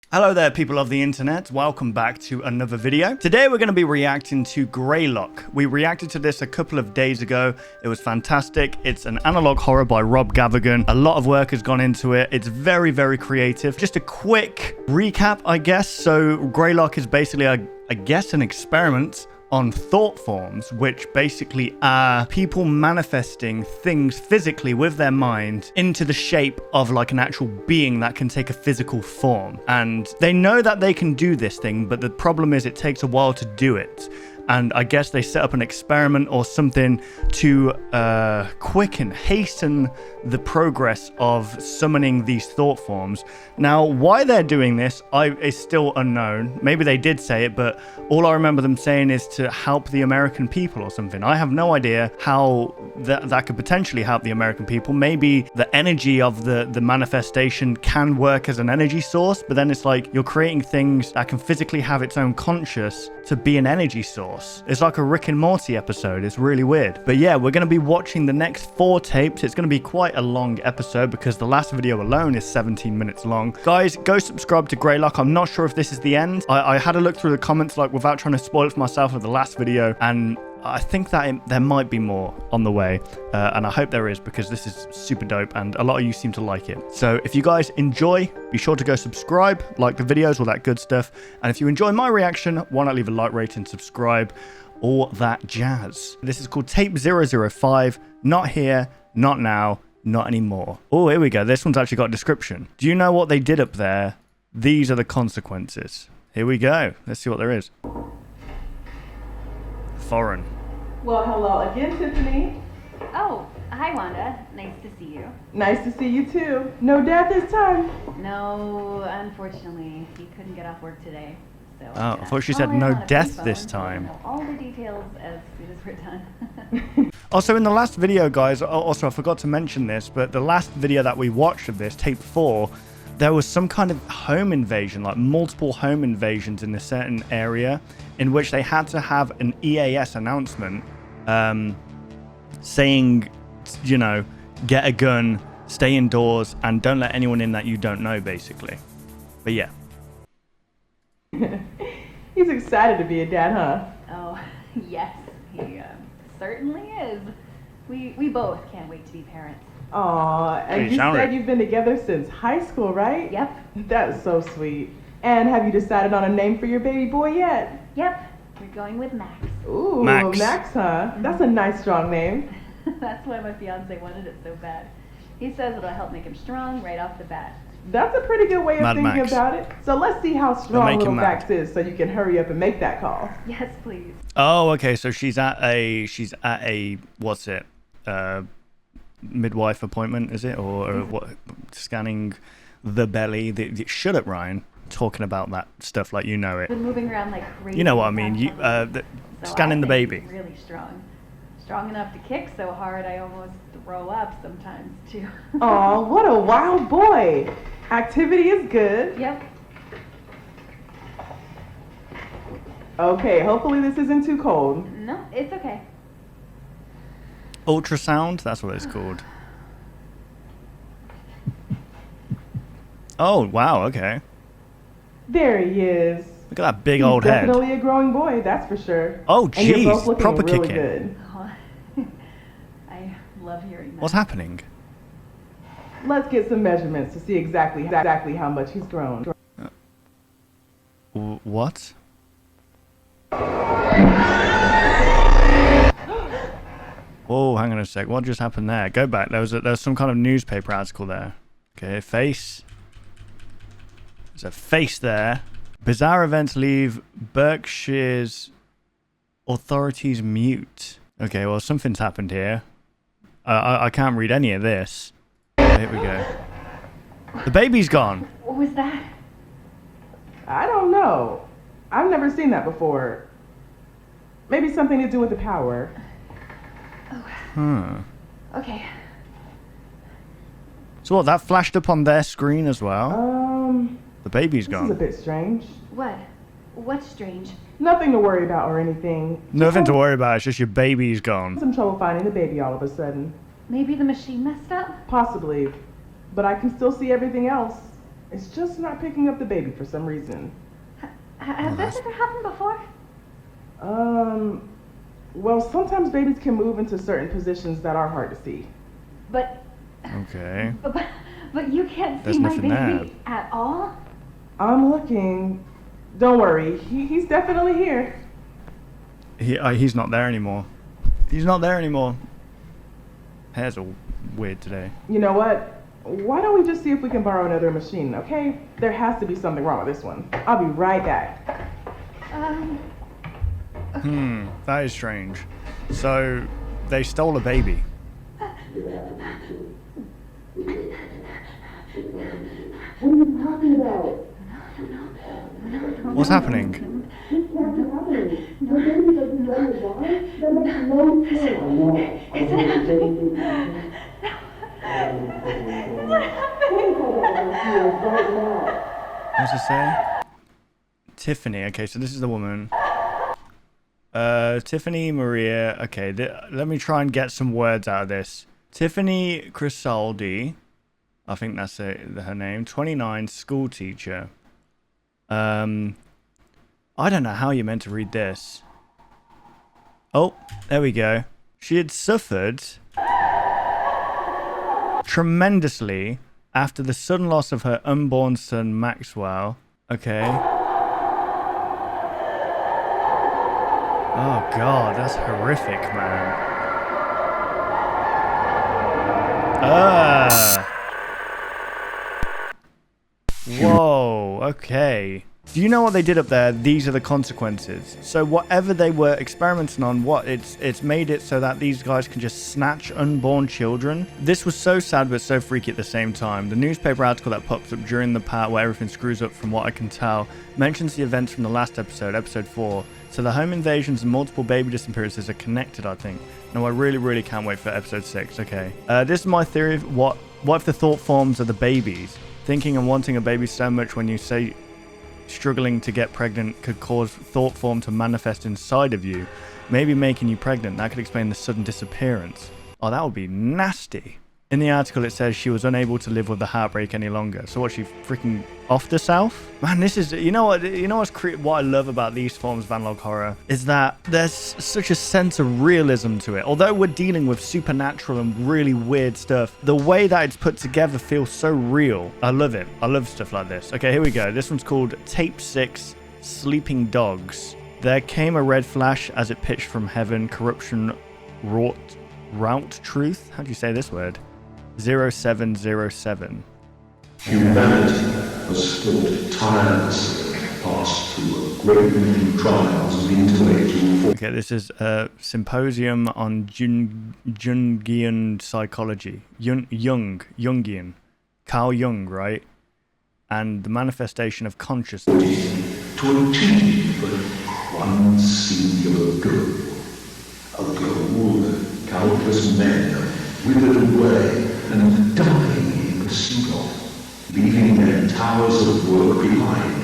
Hello there, people of the internet. Welcome back to another video. Today we're going to be reacting to Greylock. We reacted to this a couple of days ago. It was fantastic. It's an analog horror by Rob Gavigan. A lot of work has gone into it. It's very, very creative. Just a quick recap, I guess. So Greylock is basically, I guess, an experiment on thought forms, which basically are people manifesting things physically with their mind into the shape of like an actual being that can take a physical form. And they know that they can do this thing, but the problem is it takes a while to do it. And I guess they set up an experiment or something to hasten the progress of summoning these thought forms. Now, why they're doing this is still unknown. Maybe they did say it, but all I remember them saying is to help the American people or something. I have no idea how that could potentially help the American people. Maybe the energy of the manifestation can work as an energy source, but then it's like you're creating things that can physically have its own conscious to be an energy source. It's like a Rick and Morty episode. It's really weird. But yeah, we're going to be watching the next 4 tapes. It's going to be quite a long episode because the last video alone is 17 minutes long. Guys, go subscribe to Greylock. I'm not sure if this is the end. I had a look through the comments, like, without trying to spoil it for myself of the last video, and I think that there might be more on the way, and I hope there is, because this is super dope and a lot of you seem to like it. So if you guys enjoy, be sure to go subscribe, like the videos, all that good stuff. And if you enjoy my reaction, why not leave a like, rate, and subscribe, all that jazz. This is called Tape 005, Not Here, Not Now, Not Anymore. Oh, here we go. This one's actually got a description. Do you know what they did up there? These are the consequences. Here we go. Let's see what there is. Foreign. Well, hello again, Tiffany. Oh, hi, Wanda. Nice to see you. Nice to see you too. No dad this time? No, unfortunately, he couldn't get off work today. So I thought she said no death this time. All the details as soon as we're done. Also, in the last video, guys, also I forgot to mention this, but the last video that we watched of this, tape 4, there was some kind of home invasion, like multiple home invasions in a certain area, in which they had to have an EAS announcement saying, you know, get a gun, stay indoors, and don't let anyone in that you don't know, basically. But yeah. He's excited to be a dad, huh? Oh, yes, he certainly is. We both can't wait to be parents. Aw, and you said you've been together since high school, right? Yep. That's so sweet. And have you decided on a name for your baby boy yet? Yep, we're going with Max. Ooh, Max, huh? That's a nice, strong name. That's why my fiance wanted it so bad. He says it'll help make him strong right off the bat. That's a pretty good way of thinking about it. So let's see how strong little Max is, so you can hurry up and make that call. Yes, please. Oh, okay. So she's at a what's it? Midwife appointment, is it, or what? Scanning the belly. Shut up, Ryan. Talking about that stuff like you know it. Been moving around like crazy. You know what I mean. You scanning the baby. Really strong enough to kick so hard I almost throw up sometimes too. Oh, what a wild boy! Activity is good. Yep. Okay, hopefully this isn't too cold. No, it's okay. Ultrasound, that's what it's called. Oh, wow, okay. There he is. Look at that big old head. Definitely a growing boy, that's for sure. Oh, jeez, and you're both looking proper really kicking. Good. Oh, I love hearing that. What's happening? Let's get some measurements to see exactly how much he's grown. What? Oh, hang on a sec. What just happened there? Go back. There was some kind of newspaper article there. Okay, face. There's a face there. Bizarre events leave Berkshire's authorities mute. Okay, well, something's happened here. I can't read any of this. Here we go. The baby's gone. What was that? I don't know. I've never seen that before. Maybe something to do with the power. Oh. Okay. So what, that flashed up on their screen as well? The baby's gone. This is a bit strange. What? What's strange? Nothing to worry about or anything. Nothing to worry about, it's just your baby's gone. Some trouble finding the baby all of a sudden. Maybe the machine messed up? Possibly. But I can still see everything else. It's just not picking up the baby for some reason. Has this ever happened before? Well, sometimes babies can move into certain positions that are hard to see. But Okay. but you can't There's see my nothing baby there. at all? I'm looking. Don't worry, he's definitely here. He's not there anymore. He's not there anymore. Hair's all weird today. You know what? Why don't we just see if we can borrow another machine, okay? There has to be something wrong with this one. I'll be right back. That is strange. So, they stole a baby. What are you talking about? What's happening? This can't be happening. The baby doesn't know why? That makes no sense. What's it say? Tiffany. Okay, so this is the woman. Tiffany Maria. Okay, let me try and get some words out of this. Tiffany Crisaldi. I think that's her name. 29, school teacher. I don't know how you're meant to read this. Oh, there we go. She had suffered tremendously after the sudden loss of her unborn son Maxwell. Okay. Oh god, that's horrific, man. Whoa, okay. Do you know what they did up there? These are the consequences. So whatever they were experimenting on, it's made it so that these guys can just snatch unborn children. This was so sad but so freaky at the same time. The newspaper article that pops up during the part where everything screws up from what I can tell mentions the events from the last episode, episode 4. So the home invasions and multiple baby disappearances are connected, I think. No, I really can't wait for episode 6. Okay. This is my theory of what if the thought forms are the babies? Thinking and wanting a baby so much when you say struggling to get pregnant could cause thought form to manifest inside of you, maybe making you pregnant. That could explain the sudden disappearance. Oh, that would be nasty. In the article it says she was unable to live with the heartbreak any longer. So what, she freaking off herself? Man, this is, what I love about these forms of analog horror is that there's such a sense of realism to it. Although we're dealing with supernatural and really weird stuff, the way that it's put together feels so real. I love it. I love stuff like this. Okay, here we go. This one's called Tape 6, Sleeping Dogs. There came a red flash as it pitched from heaven. Corruption rout truth. How do you say this word? 0707. Humanity has fought tirelessly, passed through a great many trials of intellectual force. Okay, this is a symposium on Jungian psychology. Jungian. Carl Jung, right? And the manifestation of consciousness. To achieve one singular goal. A goal that countless men have withered away and dying in pursuit of, leaving their towers of work behind,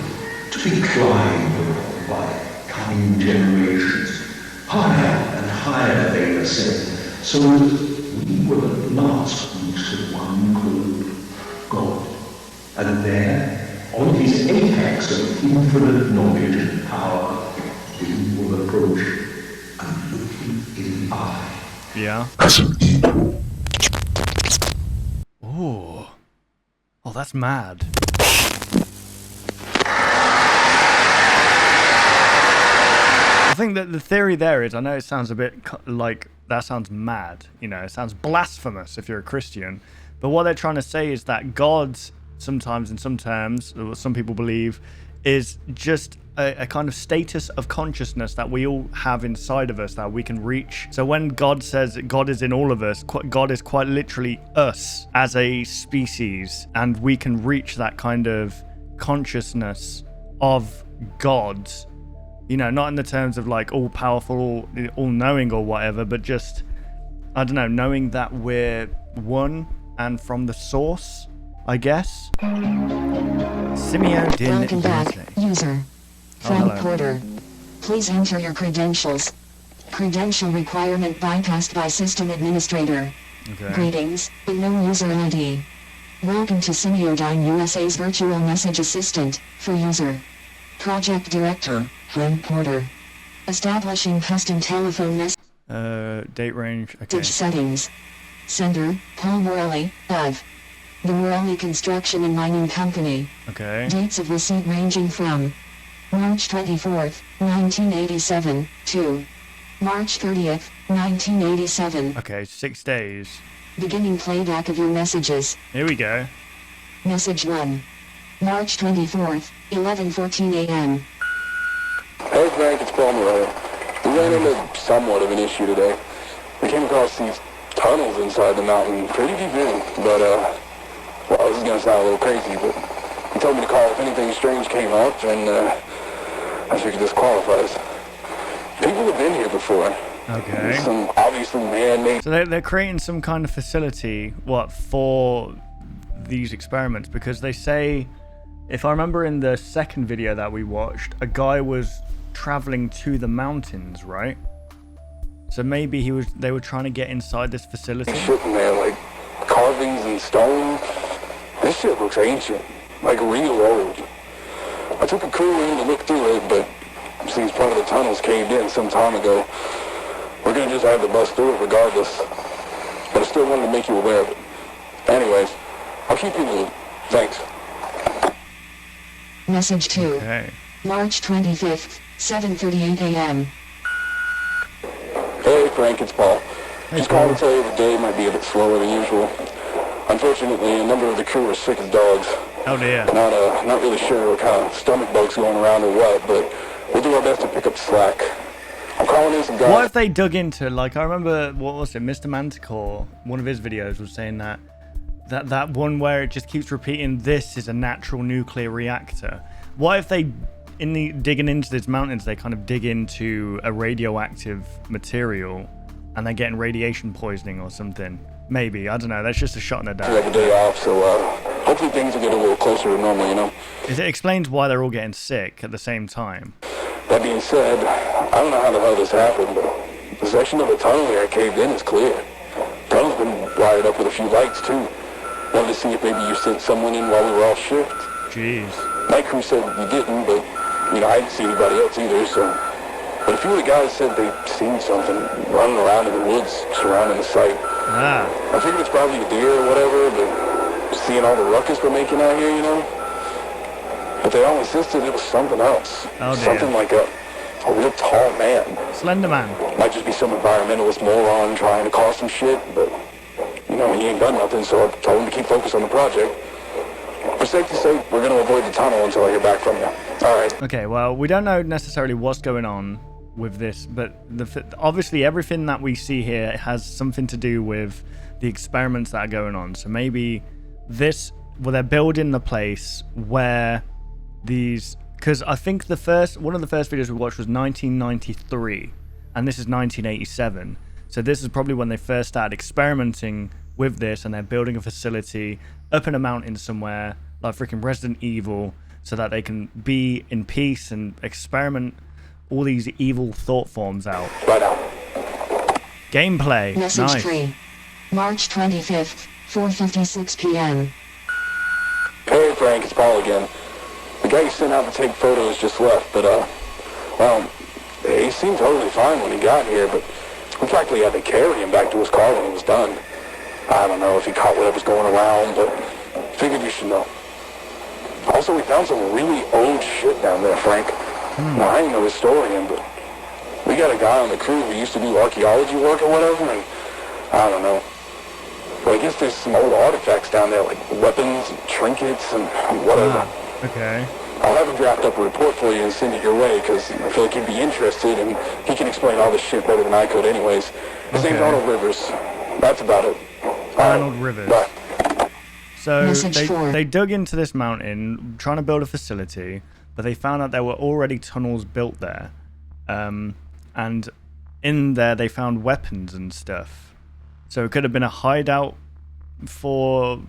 to be climbed upon by coming generations. Higher and higher they ascend, so that we will at last reach the one called God. And there, on his apex of infinite knowledge and power, we will approach and look him in the eye. Yeah. Ooh. Oh, that's mad. I think that the theory there is, I know it sounds a bit like, that sounds mad. It sounds blasphemous if you're a Christian. But what they're trying to say is that God, sometimes in some terms, or what some people believe, is just a kind of status of consciousness that we all have inside of us that we can reach. So when God says that God is in all of us, God is quite literally us as a species, and we can reach that kind of consciousness of God. Not in the terms of like all powerful, all knowing or whatever, but just, I don't know, knowing that we're one and from the source, I guess. Simeo din Welcome back, user. Frank hello. Porter. Please enter your credentials. Credential requirement bypassed by system administrator. Okay. Greetings, no user ID. Welcome to Semiodyne USA's virtual message assistant for user. Project Director, Frank Porter. Establishing custom telephone message date range. Okay. settings. Sender, Paul Morelli, Ave. The Morelli Construction and Mining Company. Okay. Dates of receipt ranging from March 24th, 1987 to March 30th, 1987. Okay, 6 days. Beginning playback of your messages. Here we go. Message 1. March 24th, 11:14 a.m. Hey Frank, it's Paul Morelli. We ran into somewhat of an issue today. We came across these tunnels inside the mountain, pretty deep in, but well, this is gonna sound a little crazy, but he told me to call if anything strange came up, and I figured this qualifies. People have been here before. Okay. Some obviously man-made. So they're creating some kind of facility, what, for these experiments? Because they say, if I remember in the second video that we watched, a guy was traveling to the mountains, right? So maybe they were trying to get inside this facility. Shit in there, like carvings and stone. This shit looks ancient, like real old. I took a crew in to look through it, but since part of the tunnels caved in some time ago, we're gonna just have to bust through it regardless. But I still wanted to make you aware of it. Anyways, I'll keep you in the loop. Thanks. Message 2. Okay. March 25th, 7:38 a.m. Hey Frank, it's Paul. Hey, Just Paul. calling to tell you the day might be a bit slower than usual. Unfortunately, a number of the crew are sick as dogs. Oh dear. Not really sure what kind of stomach bugs going around or what, but we'll do our best to pick up slack. I'm calling in some guys. What if they dug into, like, I remember, what was it, Mr. Manticore, one of his videos was saying that one where it just keeps repeating, this is a natural nuclear reactor. What if they, digging into these mountains, they kind of dig into a radioactive material and they're getting radiation poisoning or something? Maybe, I don't know, that's just a shot in the We have a dark. day off, so hopefully things will get a little closer to normal, you know? It explains why they're all getting sick at the same time. That being said, I don't know how the hell this happened, but the section of the tunnel here caved in is clear. The tunnel's been wired up with a few lights, too. Wanted to see if maybe you sent someone in while we were off shift. Jeez. Night crew said you didn't, but, I didn't see anybody else either, so... But a few of the guys said they'd seen something running around in the woods surrounding the site. Ah. I figured it's probably a deer or whatever, but seeing all the ruckus we're making out here, But they all insisted it was something else. Oh, dear. Something like a real tall man. Slender Man. Might just be some environmentalist moron trying to cause some shit, but, he ain't done nothing, so I told him to keep focused on the project. For safety's sake, we're going to avoid the tunnel until I hear back from you. All right. Okay, well, we don't know necessarily what's going on with this, but obviously everything that we see here has something to do with the experiments that are going on. So maybe they're building the place where these, because I think one of the first videos we watched was 1993, and this is 1987. So this is probably when they first started experimenting with this, and they're building a facility up in a mountain somewhere, like freaking Resident Evil, so that they can be in peace and experiment all these evil thought forms out. Right out. Gameplay. Message Nice. 3. March 25th, 4:56 p.m. Hey, Frank, it's Paul again. The guy you sent out to take photos just left, but, he seemed totally fine when he got here, but we practically had to carry him back to his car when he was done. I don't know if he caught whatever's going around, but figured you should know. Also, we found some really old shit down there, Frank. Now, I ain't no historian, but we got a guy on the crew who used to do archaeology work or whatever, and I don't know. But I guess there's some old artifacts down there, like weapons and trinkets and whatever. Okay. I'll have him draft up a report for you and send it your way, because I feel like he'd be interested, and he can explain all this shit better than I could anyways. His name's Okay. Arnold Rivers. That's about it. Arnold Rivers. Bye. So Message 4. they dug into this mountain trying to build a facility, but they found out there were already tunnels built there. And in there they found weapons and stuff. So it could have been a hideout for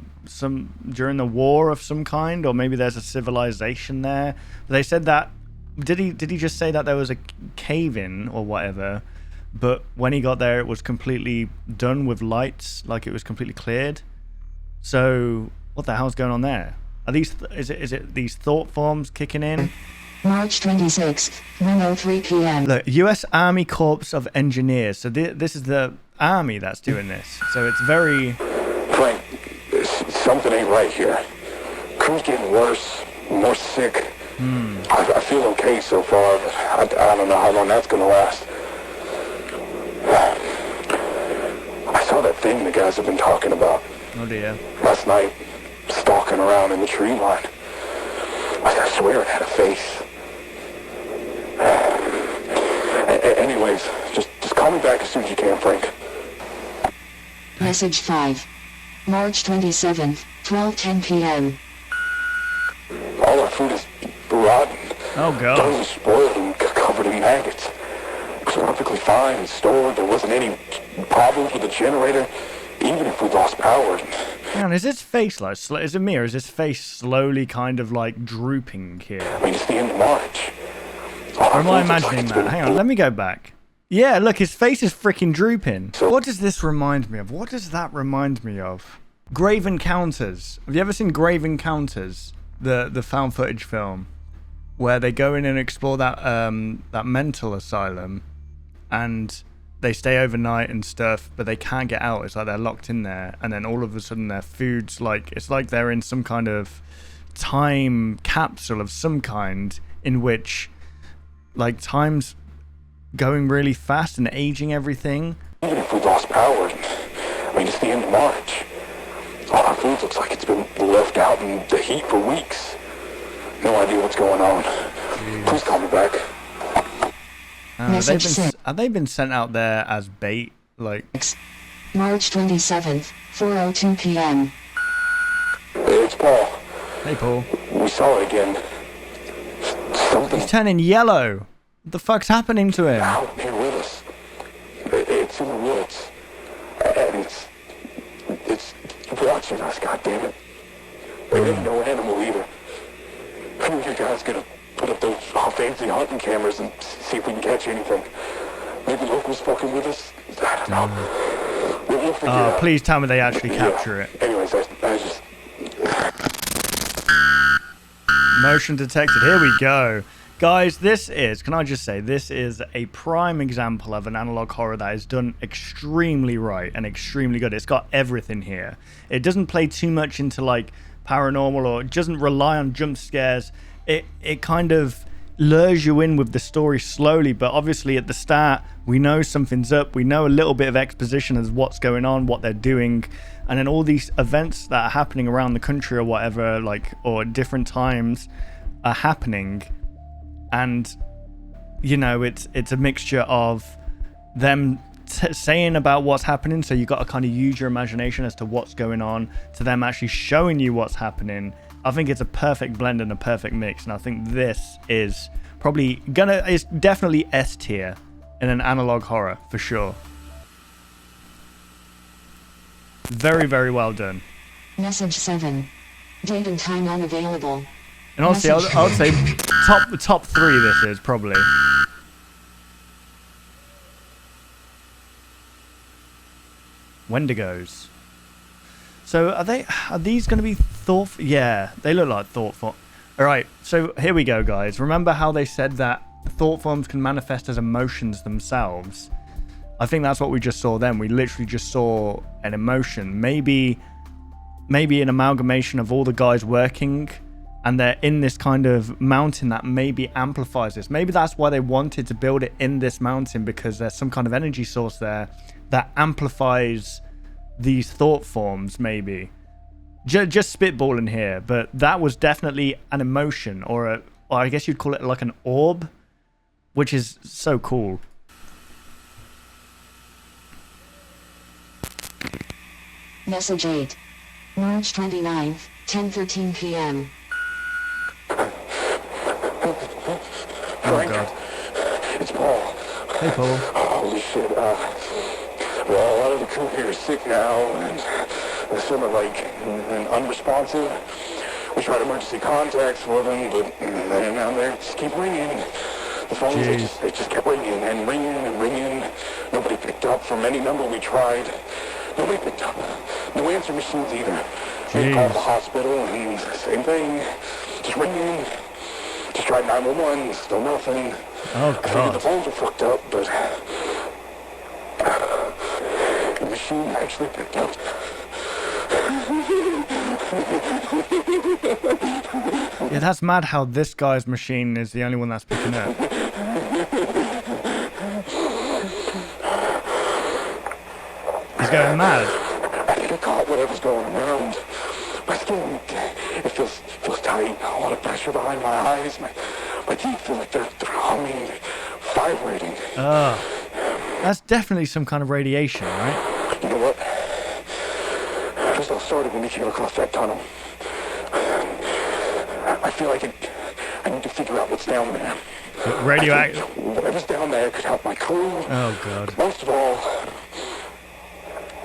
during the war of some kind, or maybe there's a civilization there. But they said that did he just say that there was a cave in or whatever, but when he got there it was completely done with lights, like it was completely cleared. So What the hell's going on there? Are these is it these thought forms kicking in? March 26th, 1:03 p.m. Look, U.S. Army Corps of Engineers. So this is the army that's doing this. So it's very... Frank, something ain't right here. Crew's getting worse, more sick. I feel okay so far, but I don't know how long that's gonna last. I saw that thing the guys have been talking about. Oh dear. Last night, stalking around in the tree line. I swear it had a face. Anyways, just call me back as soon as you can, Frank. Message 5. March 27th, 12:10 p.m. All our food is rotten. Oh god. Totally spoiled and covered in maggots. It was perfectly fine and stored. There wasn't any problems with the generator, even if we lost power. Man, is his face like... Is it me, or is his face slowly kind of like drooping here? I mean, it's the end of March. Or am I imagining that? Hang on, let me go back. Yeah, look, his face is freaking drooping. What does this remind me of? What does that remind me of? Grave Encounters. Have you ever seen Grave Encounters? The found footage film where they go in and explore that that mental asylum, and they stay overnight and stuff, but they can't get out. It's like they're locked in there, and then all of a sudden their food's like, it's like they're in some kind of time capsule of some kind, in which like time's going really fast and aging everything. Even if we lost power, I mean, it's the end of March. All our food looks like it's been left out in the heat for weeks. No idea what's going on. Please call me back. Have they been sent out there as bait? Like, March 27th, 4:02 p.m. It's Paul. hey Paul. We saw it again. Something He's turning yellow. What the fuck's happening to him? out here with us. It's in the woods. And it's watching us, goddammit. There ain't no animal either. Who are you guys gonna put up those fancy hunting cameras and see if we can catch anything? Maybe locals fucking with us? I don't know. We'll figure it out. Please tell me they actually capture it. Anyways, I just... Motion detected. Here we go. Guys, this is, can I just say, this is a prime example of an analog horror that is done extremely right and extremely good. It's got everything here. It doesn't play too much into like paranormal, or it doesn't rely on jump scares. It kind of lures you in with the story slowly, but obviously at the start we know something's up. We know a little bit of exposition as what's going on, what they're doing, and then all these events that are happening around the country or whatever, like, or at different times are happening. And, you know, it's a mixture of them saying about what's happening, so you got to kind of use your imagination as to what's going on, to them actually showing you what's happening. I think it's a perfect blend and a perfect mix, and I think this is probably it's definitely S tier in an analog horror, for sure. Very, very well done. Message 7. Date and time unavailable. And honestly, I would say top 3 this is probably. Wendigos. So are these going to be thought? Yeah, they look like thought form. All right, so here we go, guys. Remember how they said that thought forms can manifest as emotions themselves? I think that's what we just saw then. We literally just saw an emotion. Maybe an amalgamation of all the guys working, and they're in this kind of mountain that maybe amplifies this. Maybe that's why they wanted to build it in this mountain, because there's some kind of energy source there that amplifies these thought forms, maybe. Just spitballing here, but that was definitely an emotion, or I guess you'd call it like an orb, which is so cool. Message 8. March 29th, 10:13 p.m. Frank, God. it's Paul. Hey, Paul. Holy shit, well, a lot of the crew here is sick now, and they're sort of like unresponsive. We tried emergency contacts for them, but they just keep ringing. The phones, they just kept ringing and ringing and ringing. Nobody picked up from any number we tried. Nobody picked up. No answer machines either. They called the Jeez. hospital and same thing. Just ring in. Just tried 911, still nothing. Oh, I figured the God. phones were fucked up, but the machine actually picked up. Yeah, that's mad how this guy's machine is the only one that's picking up. He's going mad. I think I caught whatever's going around. My skin, it feels tight. A lot of pressure behind my eyes. My teeth feel like they're humming, vibrating. Oh, that's definitely some kind of radiation, right? You know what? This all started when we came across that tunnel. I feel like I need to figure out what's down there. Radioactive. Whatever's down there could help my crew. Oh, God. Most of all,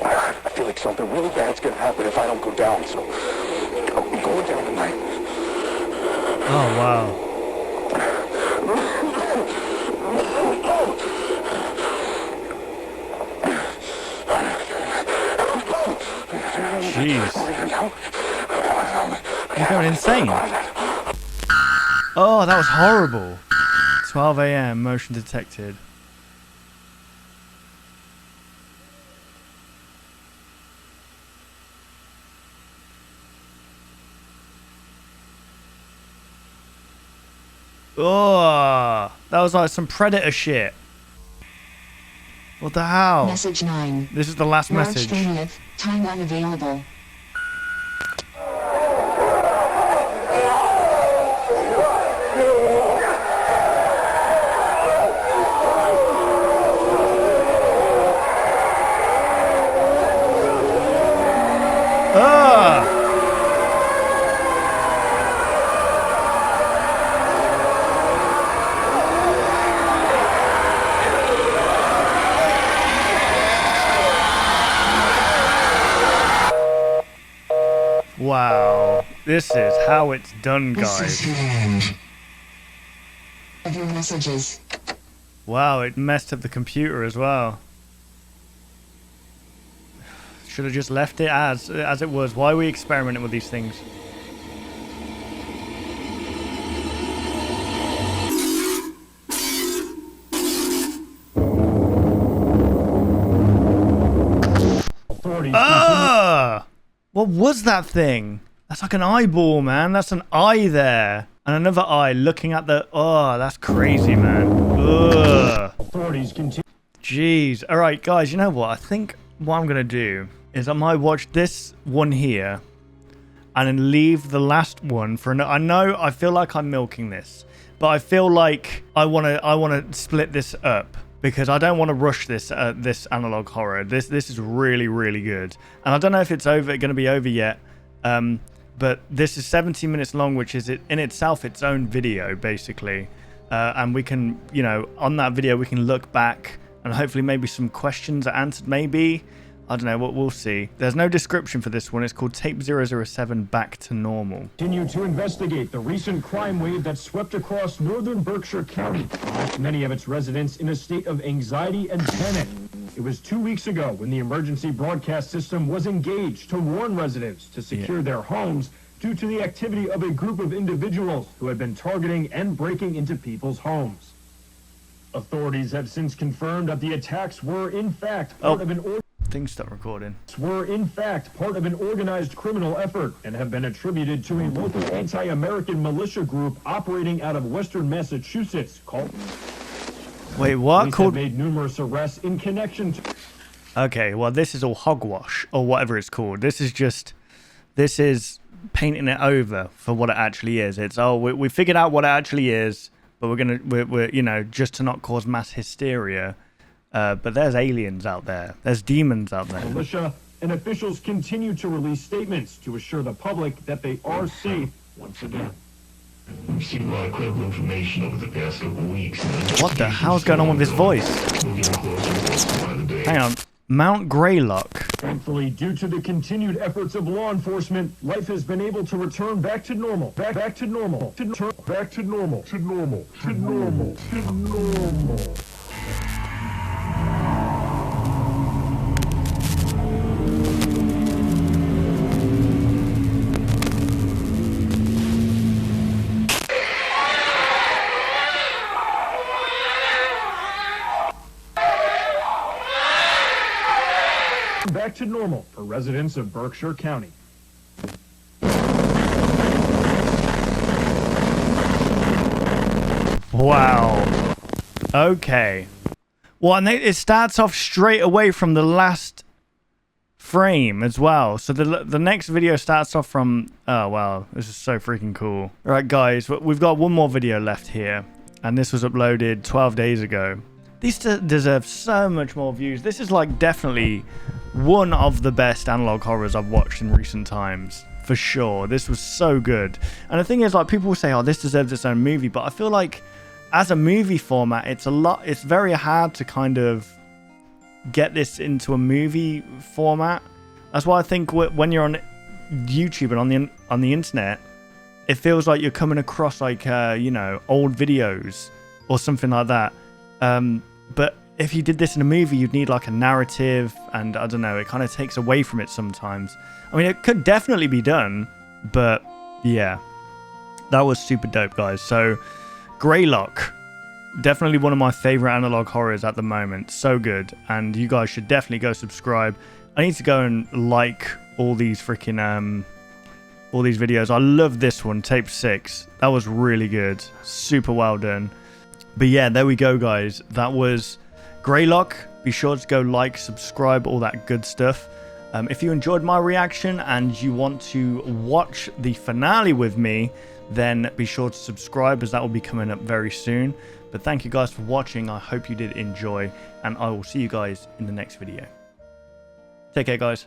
I feel like something really bad's gonna happen if I don't go down, so I'm going down tonight. Oh, wow. Jeez. You're going insane. Oh, that was horrible. 12 a.m. Motion detected. Oh, that was like some Predator shit. What the hell? Message 9. This is the last March message. 30th, time unavailable. Ah! Wow, this is how it's done, This is guys. the end of your messages. Wow, it messed up the computer as well. Should have just left it as it was. Why are we experimenting with these things? Ah! What was that thing? That's like an eyeball, man. That's an eye there. And another eye looking at the... Oh, that's crazy, man. Ugh. Authorities continue. Jeez. All right, guys, you know what? I think what I'm going to do is I might watch this one here and then leave the last one for another. I feel like I'm milking this, but I feel like I want to split this up because I don't want to rush this this analog horror. This is really, really good. And I don't know if it's going to be over yet. But this is 17 minutes long, which is in itself its own video, basically. And we can, you know, on that video, we can look back and hopefully maybe some questions are answered. Maybe. I don't know. We'll see. There's no description for this one. It's called Tape 007 Back to Normal. Continue to investigate the recent crime wave that swept across northern Berkshire County, left many of its residents in a state of anxiety and panic. It was 2 weeks ago when the emergency broadcast system was engaged to warn residents to secure their homes due to the activity of a group of individuals who had been targeting and breaking into people's homes. Authorities have since confirmed that the attacks were in fact part of an Things stop recording. part of an organized criminal effort and have been attributed to a local anti-American militia group operating out of western Massachusetts called... Wait, what? Police have made numerous arrests in connection to... Okay, well, this is all hogwash, or whatever it's called. This is painting it over for what it actually is. It's, oh, we figured out what it actually is, but we're you know, just to not cause mass hysteria. But there's aliens out there. There's demons out there. militia, and officials continue to release statements to assure the public that they are safe once again. We've seen a lot of credible information over the past couple of weeks. What the hell's going on with this voice? We're getting closer by the day. Hang on. Mount Greylock. Thankfully, due to the continued efforts of law enforcement, life has been able to return back to normal. Back to normal. Back to normal. To normal. To normal. To normal. to normal for residents of Berkshire County. Wow. Okay. Well, and it starts off straight away from the last frame as well. So the next video starts off from... Oh, wow. This is so freaking cool. All right, guys. We've got one more video left here. And this was uploaded 12 days ago. These deserve so much more views. This is like definitely one of the best analog horrors I've watched in recent times. For sure. This was so good. And the thing is, like, people will say, oh, this deserves its own movie. But I feel like as a movie format, it's very hard to kind of get this into a movie format. That's why I think when you're on YouTube and on the internet, it feels like you're coming across like you know, old videos or something like that. But if you did this in a movie, you'd need like a narrative, and I don't know, it kind of takes away from it sometimes. I mean, it could definitely be done, but yeah, that was super dope, guys. So Greylock, definitely one of my favorite analog horrors at the moment. So good. And you guys should definitely go subscribe. I need to go and like all these freaking all these videos. I love this one, tape 6. That was really good. Super well done. But yeah, there we go, guys. That was Greylock. Be sure to go like, subscribe, all that good stuff. If you enjoyed my reaction and you want to watch the finale with me, then be sure to subscribe, as that will be coming up very soon. But thank you guys for watching. I hope you did enjoy, and I will see you guys in the next video. Take care, guys.